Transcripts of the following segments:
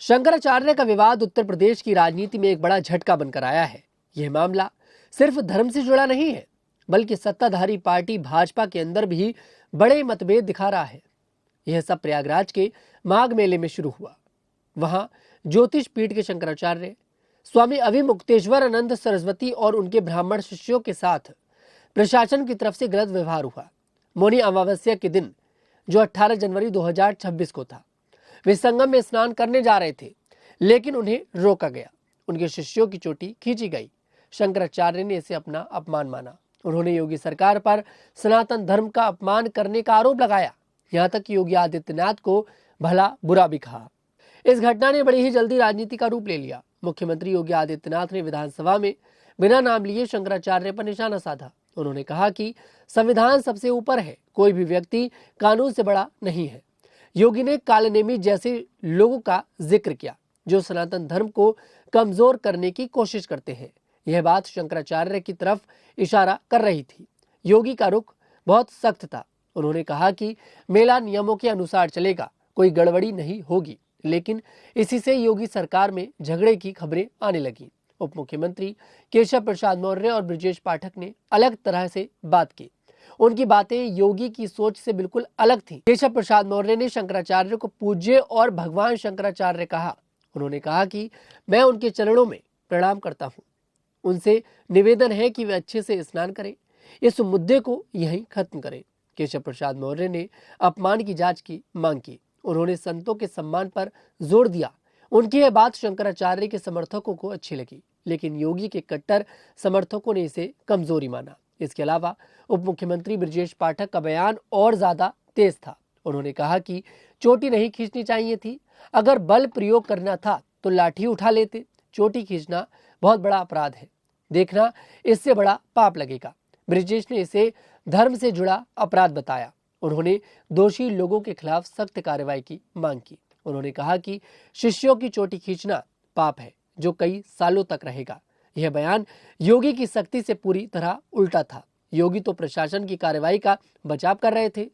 शंकराचार्य का विवाद उत्तर प्रदेश की राजनीति में एक बड़ा झटका बनकर आया है। यह मामला सिर्फ धर्म से जुड़ा नहीं है, बल्कि सत्ताधारी पार्टी भाजपा के अंदर भी बड़े मतभेद दिखा रहा है। यह सब प्रयागराज के माघ मेले में शुरू हुआ। वहां ज्योतिष पीठ के शंकराचार्य स्वामी अभिमुक्तेश्वरानंद सरस्वती और उनके ब्राह्मण शिष्यों के साथ प्रशासन की तरफ से गलत व्यवहार हुआ। मौनी अमावस्या के दिन, जो 18 जनवरी 2026 को था, वे संगम में स्नान करने जा रहे थे, लेकिन उन्हें रोका गया। उनके शिष्यों की चोटी खींची गई। शंकराचार्य ने इसे अपना अपमान माना। उन्होंने योगी सरकार पर सनातन धर्म का अपमान करने का आरोप लगाया। यहाँ तक कि योगी आदित्यनाथ को भला बुरा भी कहा। इस घटना ने बड़ी ही जल्दी राजनीति का रूप ले लिया। मुख्यमंत्री योगी आदित्यनाथ ने विधानसभा में बिना नाम लिए शंकराचार्य पर निशाना साधा। उन्होंने कहा कि संविधान सबसे ऊपर है, कोई भी व्यक्ति कानून से बड़ा नहीं है। योगी ने कालनेमी जैसे लोगों का जिक्र किया, जो सनातन धर्म को कमजोर करने की कोशिश करते हैं। यह बात शंकराचार्य की तरफ इशारा कर रही थी। योगी का रुख बहुत सख्त था। उन्होंने कहा कि मेला नियमों के अनुसार चलेगा, कोई गड़बड़ी नहीं होगी। लेकिन इसी से योगी सरकार में झगड़े की खबरें आने लगी। उप मुख्यमंत्री केशव प्रसाद मौर्य और ब्रजेश पाठक ने अलग तरह से बात की। उनकी बातें योगी की सोच से बिल्कुल अलग थी। केशव प्रसाद मौर्य ने शंकराचार्य को पूज्य और भगवान शंकराचार्य कहा। उन्होंने कहा कि मैं उनके चरणों में प्रणाम करता हूँ। उनसे निवेदन है कि वे अच्छे से स्नान करें, इस मुद्दे को यहीं खत्म करें। केशव प्रसाद मौर्य ने अपमान की जांच की मांग की। उन्होंने संतों के सम्मान पर जोर दिया। उनकी यह बात शंकराचार्य के समर्थकों को अच्छी लगी, लेकिन योगी के कट्टर समर्थकों ने इसे कमजोरी माना। इसके अलावा उप मुख्यमंत्री ब्रजेश पाठक का बयान और ज्यादा तेज था। उन्होंने कहा कि चोटी नहीं खींचनी चाहिए थी, अगर बल प्रयोग करना था तो लाठी उठा लेते। चोटी खींचना बहुत बड़ा अपराध है, देखना इससे बड़ा पाप लगेगा। ब्रजेश ने इसे धर्म से जुड़ा अपराध बताया। उन्होंने दोषी लोगों के खिलाफ सख्त कार्रवाई की मांग की। उन्होंने कहा कि शिष्यों की चोटी खींचना पाप है, जो कई सालों तक रहेगा। यह बयान योगी की सख्ती से पूरी तरह उल्टा था। योगी तो प्रशासन की कार्रवाई का बचाव कर रहे थे।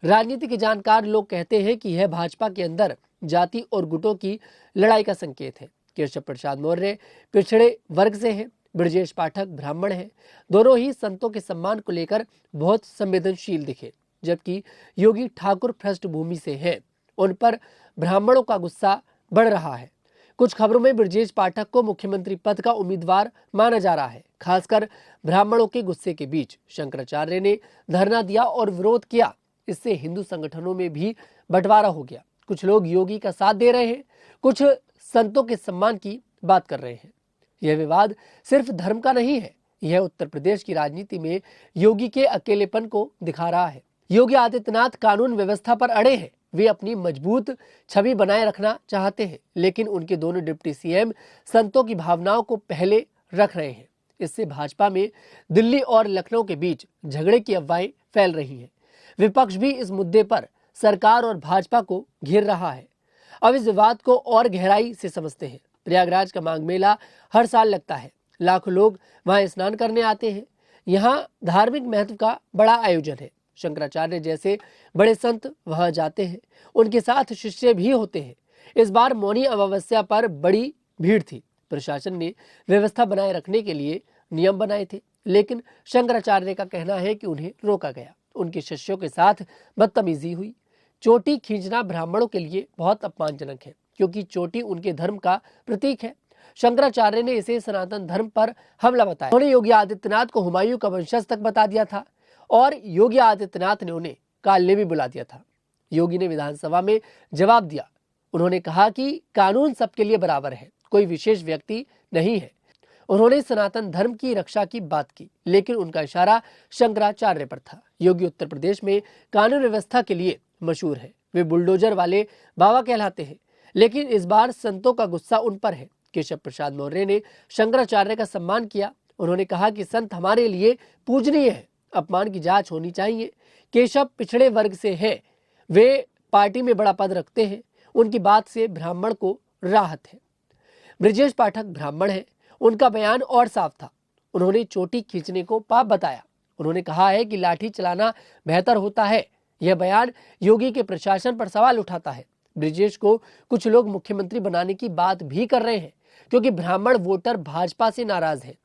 राजनीति के जानकार लोग कहते हैं कि यह भाजपा के अंदर जाति और गुटों की लड़ाई का संकेत है। केशव प्रसाद मौर्य पिछड़े वर्ग से हैं, ब्रजेश पाठक ब्राह्मण हैं। दोनों ही संतों के सम्मान को लेकर बहुत संवेदनशील दिखे, जबकि योगी ठाकुर पृष्ठभूमि से हैं। उन पर ब्राह्मणों का गुस्सा बढ़ रहा है। कुछ खबरों में ब्रजेश पाठक को मुख्यमंत्री पद का उम्मीदवार माना जा रहा है। खासकर ब्राह्मणों के गुस्से के बीच शंकराचार्य ने धरना दिया और विरोध किया। इससे हिंदू संगठनों में भी बंटवारा हो गया। कुछ लोग योगी का साथ दे रहे हैं, कुछ संतों के सम्मान की बात कर रहे हैं। यह विवाद सिर्फ धर्म का नहीं है, यह उत्तर प्रदेश की राजनीति में योगी के अकेलेपन को दिखा रहा है। योगी आदित्यनाथ कानून व्यवस्था पर अड़े हैं। वे अपनी मजबूत छवि बनाए रखना चाहते हैं, लेकिन उनके दोनों डिप्टी सीएम संतों की भावनाओं को पहले रख रहे हैं। इससे भाजपा में दिल्ली और लखनऊ के बीच झगड़े की अफवाहें फैल रही हैं। विपक्ष भी इस मुद्दे पर सरकार और भाजपा को घेर रहा है। अब इस विवाद को और गहराई से समझते हैं। प्रयागराज का माघ मेला हर साल लगता है। लाखों लोग वहां स्नान करने आते हैं। यहाँ धार्मिक महत्व का बड़ा आयोजन है। शंकराचार्य जैसे बड़े संत वहां जाते हैं, उनके साथ शिष्य भी होते हैं। इस बार मौनी अमावस्या पर बड़ी भीड़ थी। प्रशासन ने व्यवस्था बनाए रखने के लिए नियम बनाए थे, लेकिन शंकराचार्य का कहना है कि उन्हें रोका गया। उनके शिष्यों के साथ बदतमीजी हुई। चोटी खींचना ब्राह्मणों के लिए बहुत अपमानजनक है, क्योंकि चोटी उनके धर्म का प्रतीक है। शंकराचार्य ने इसे सनातन धर्म पर हमला बताया। उन्होंने योगी आदित्यनाथ को हुमायूं का वंशज तक बता दिया था और योगी आदित्यनाथ ने उन्हें कालनेमी बुला दिया था। योगी ने विधानसभा में जवाब दिया। उन्होंने कहा कि कानून सबके लिए बराबर है, कोई विशेष व्यक्ति नहीं है। उन्होंने सनातन धर्म की रक्षा की बात की, लेकिन उनका इशारा शंकराचार्य पर था। योगी उत्तर प्रदेश में कानून व्यवस्था के लिए मशहूर है। वे बुलडोजर वाले बाबा कहलाते हैं, लेकिन इस बार संतों का गुस्सा उन पर है। केशव प्रसाद मौर्य ने शंकराचार्य का सम्मान किया। उन्होंने कहा कि संत हमारे लिए पूजनीय है, अपमान की जांच होनी चाहिए। केशव पिछड़े वर्ग से हैं, वे पार्टी में बड़ा पद रखते हैं। उनकी बात से ब्राह्मण को राहत है। ब्रजेश पाठक ब्राह्मण हैं, उनका बयान और साफ था। उन्होंने चोटी खींचने को पाप बताया। उन्होंने कहा है कि लाठी चलाना बेहतर होता है। यह बयान योगी के प्रशासन पर सवाल उठाता है। ब्रिजेश को कुछ लोग मुख्यमंत्री बनाने की बात भी कर रहे हैं, क्योंकि ब्राह्मण वोटर भाजपा से नाराज हैं।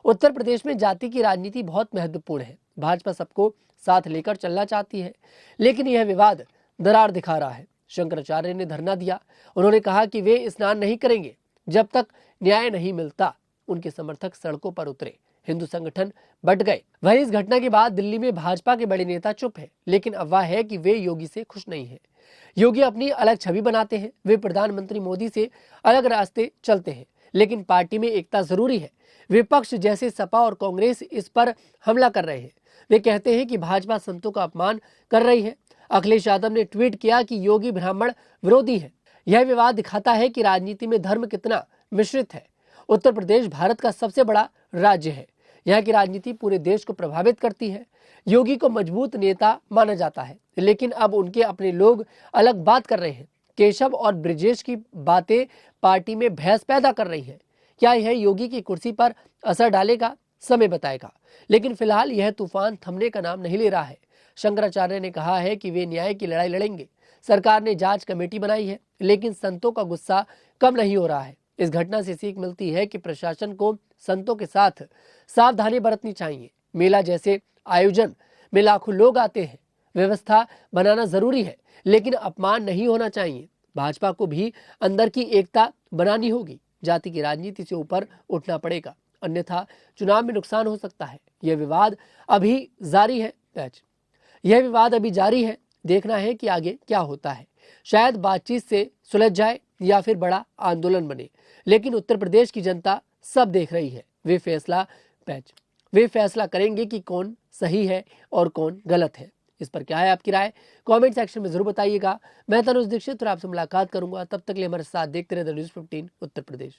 उत्तर प्रदेश में जाति की राजनीति बहुत महत्वपूर्ण है। भाजपा सबको साथ लेकर चलना चाहती है, लेकिन यह विवाद दरार दिखा रहा है। शंकराचार्य ने धरना दिया। उन्होंने कहा कि वे स्नान नहीं करेंगे जब तक न्याय नहीं मिलता। उनके समर्थक सड़कों पर उतरे, हिंदू संगठन बट गए। वहीं इस घटना के बाद दिल्ली में भाजपा के बड़े नेता चुप है, लेकिन अफवाह है कि वे योगी से खुश नहीं है। योगी अपनी अलग छवि बनाते हैं, वे प्रधानमंत्री मोदी से अलग रास्ते चलते हैं, लेकिन पार्टी में एकता जरूरी है। विपक्ष जैसे सपा और कांग्रेस इस पर हमला कर रहे हैं। वे कहते हैं कि भाजपा संतों का अपमान कर रही है। अखिलेश यादव ने ट्वीट किया कि योगी ब्राह्मण विरोधी है। यह विवाद दिखाता है कि राजनीति में धर्म कितना मिश्रित है। उत्तर प्रदेश भारत का सबसे बड़ा राज्य है। यहाँ की राजनीति पूरे देश को प्रभावित करती है। योगी को मजबूत नेता माना जाता है, लेकिन अब उनके अपने लोग अलग बात कर रहे हैं। केशव और ब्रिजेश की बातें पार्टी में बहस पैदा कर रही है। क्या यह योगी की कुर्सी पर असर डालेगा? समय बताएगा, लेकिन फिलहाल यह तूफान थमने का नाम नहीं ले रहा है। शंकराचार्य ने कहा है कि वे न्याय की लड़ाई लड़ेंगे। सरकार ने जांच कमेटी बनाई है, लेकिन संतों का गुस्सा कम नहीं हो रहा है। इस घटना से सीख मिलती है कि प्रशासन को संतों के साथ सावधानी बरतनी चाहिए। मेला जैसे आयोजन में लाखों लोग आते हैं, व्यवस्था बनाना जरूरी है, लेकिन अपमान नहीं होना चाहिए। भाजपा को भी अंदर की एकता बनानी होगी। जाति की राजनीति से ऊपर उठना पड़ेगा, अन्यथा चुनाव में नुकसान हो सकता है। यह विवाद अभी जारी है। देखना है कि आगे क्या होता है। शायद बातचीत से सुलझ जाए या फिर बड़ा आंदोलन बने, लेकिन उत्तर प्रदेश की जनता सब देख रही है। वे फैसला करेंगे कि कौन सही है और कौन गलत है। इस पर क्या है आपकी राय? कमेंट सेक्शन में जरूर बताइएगा। मैं तनुज दीक्षित और आपसे मुलाकात करूंगा। तब तक के लिए हमारे साथ देखते रहे न्यूज़ 15 उत्तर प्रदेश।